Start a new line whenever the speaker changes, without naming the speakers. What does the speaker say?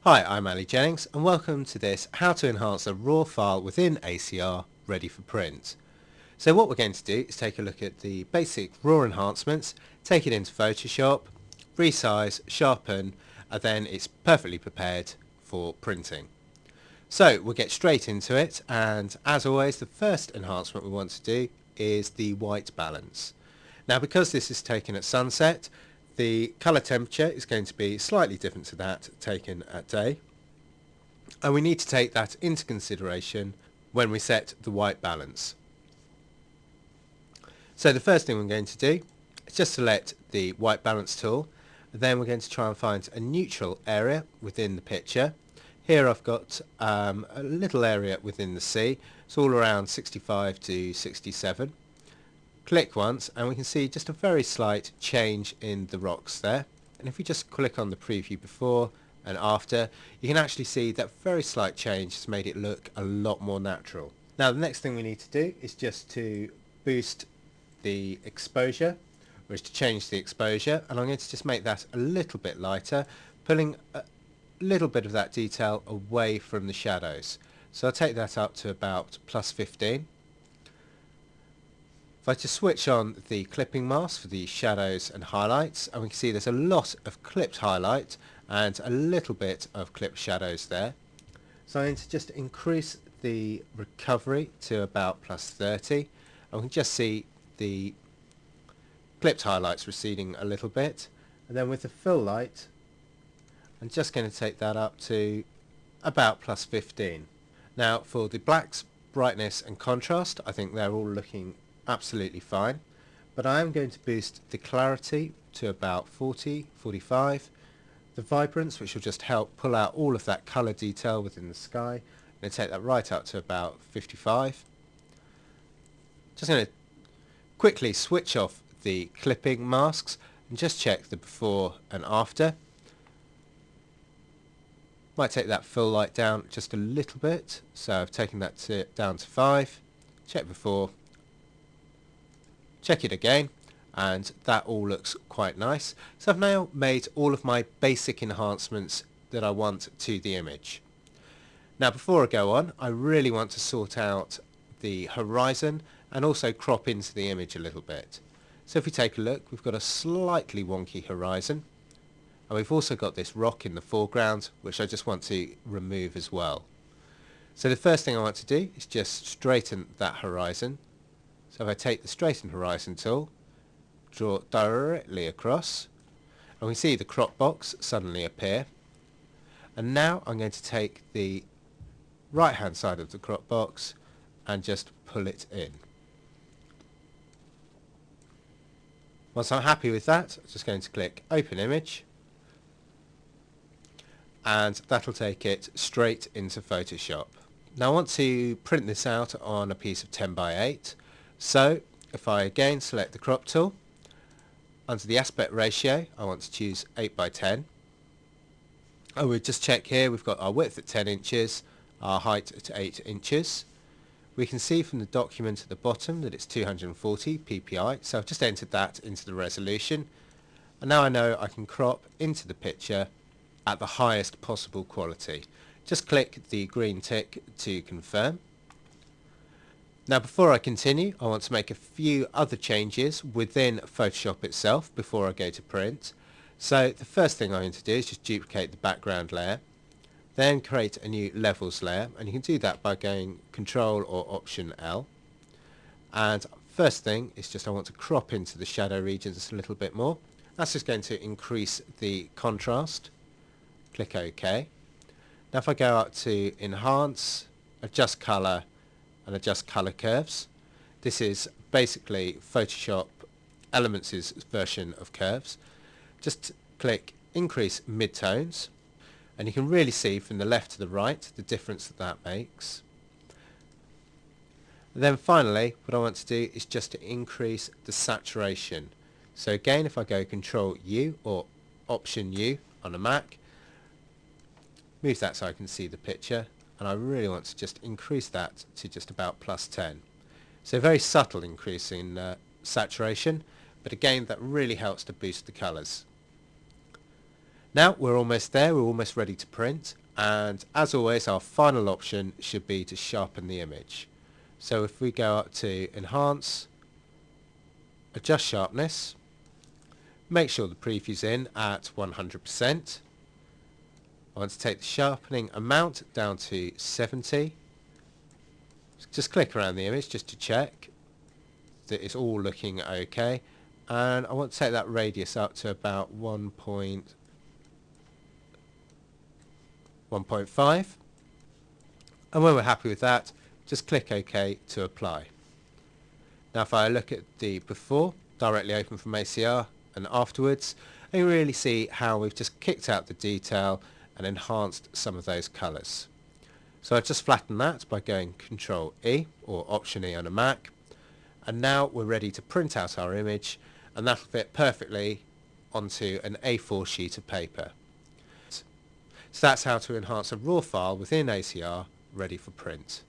Hi, I'm Ali Jennings and welcome to this How to Enhance a Raw File within ACR Ready for Print. So what we're going to do is take a look at the basic raw enhancements, take it into Photoshop, resize, sharpen, and then it's perfectly prepared for printing. So we'll get straight into it, and as always the first enhancement we want to do is the white balance. Now because this is taken at sunset, the colour temperature is going to be slightly different to that taken at day, and we need to take that into consideration when we set the white balance. So the first thing we're going to do is just select the white balance tool, then we're going to try and find a neutral area within the picture. Here I've got a little area within the sea, it's all around 65 to 67. Click once and we can see just a very slight change in the rocks there, and if we just click on the preview before and after, you can actually see that very slight change has made it look a lot more natural. Now the next thing we need to do is just to boost the exposure, or is to change the exposure, and I'm going to just make that a little bit lighter, pulling a little bit of that detail away from the shadows. So I'll take that up to about plus 15. If I just switch on the clipping mask for the shadows and highlights, and we can see there's a lot of clipped highlight and a little bit of clipped shadows there. So I'm going to just increase the recovery to about plus 30, and we can just see the clipped highlights receding a little bit. And then with the fill light, I'm just going to take that up to about plus 15. Now for the blacks, brightness and contrast, I think they're all looking absolutely fine, but I am going to boost the clarity to about 40, 45, the vibrance, which will just help pull out all of that colour detail within the sky. I'm going to take that right up to about 55. Just going to quickly switch off the clipping masks and just check the before and after. Might take that fill light down just a little bit, so I've taken that down to 5, check before, check it again, and that all looks quite nice. So I've now made all of my basic enhancements that I want to the image. Now before I go on, I really want to sort out the horizon and also crop into the image a little bit. So if we take a look, we've got a slightly wonky horizon, and we've also got this rock in the foreground which I just want to remove as well. So the first thing I want to do is just straighten that horizon. So if I take the straighten horizon tool, draw directly across, and we see the crop box suddenly appear. And now I'm going to take the right hand side of the crop box and just pull it in. Once I'm happy with that, I'm just going to click open image, and that'll take it straight into Photoshop. Now I want to print this out on a piece of 10 by 8. So if I again select the crop tool, under the aspect ratio I want to choose 8 by 10. I would just check here, we've got our width at 10 inches, our height at 8 inches. We can see from the document at the bottom that it's 240 ppi, so I've just entered that into the resolution, and now I know I can crop into the picture at the highest possible quality. Just click the green tick to confirm. Now before I continue, I want to make a few other changes within Photoshop itself before I go to print. So the first thing I'm going to do is just duplicate the background layer, then create a new levels layer, and you can do that by going Control or Option L. And first thing is just I want to crop into the shadow regions a little bit more. That's just going to increase the contrast. Click OK. Now if I go up to Enhance, Adjust Color, and adjust color curves. This is basically Photoshop Elements' version of curves. Just click increase midtones, and you can really see from the left to the right the difference that that makes. And then finally what I want to do is just to increase the saturation. So again, if I go Control U or Option U on a Mac, move that so I can see the picture, and I really want to just increase that to just about plus 10. So a very subtle increase in saturation, but again that really helps to boost the colours. Now we're almost there, we're almost ready to print, and as always our final option should be to sharpen the image. So if we go up to Enhance, Adjust Sharpness, make sure the preview's in at 100%. I want to take the sharpening amount down to 70. Just click around the image just to check that it's all looking okay, and I want to take that radius up to about 1.5, and when we're happy with that, just click OK to apply. Now if I look at the before, directly open from ACR, and afterwards, you can really see how we've just kicked out the detail and enhanced some of those colours. So I just flatten that by going Control E or Option E on a Mac, and now we're ready to print out our image, and that'll fit perfectly onto an A4 sheet of paper. So that's how to enhance a raw file within ACR ready for print.